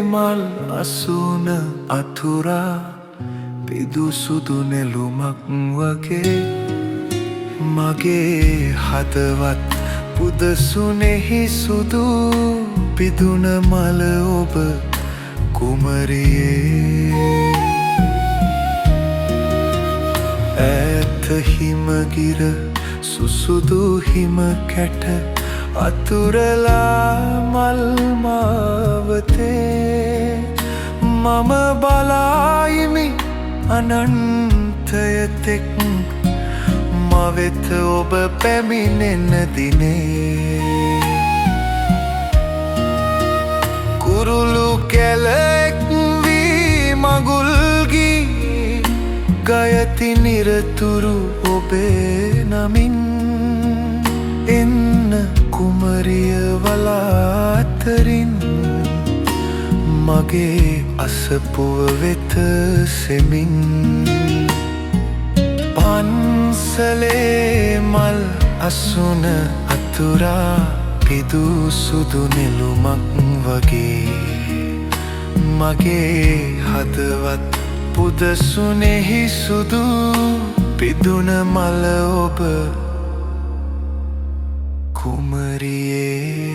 මල් අසුන අතුරා පිදුසුදු නෙළුමක් වගේ මගේ හදවත් පුදසුනෙහි සුදු පිදුන මල ඔබ කුමරියේ ඈත හිමගිර සුසුදු හිම කැට අතුරලා මල් මාවතේ මම බලායිමි අනන්තය තෙක් මවෙත ඔබ පැමිණෙන දිනේ කුරුළු කැලෙක් වී මගුල් ගී ගයති නිරතුරු ඔබේ නමින් එන්න කුමරිය වලාතරින් මගේ අසපුව වෙත සෙමින් පන්සලේ මල් අසුන අතුරා පිදුසුදු නෙළුමක් වගේ මගේ හදවත් පුදසුනෙහි සුදු පිදුන මල ඔබ කුමරියේ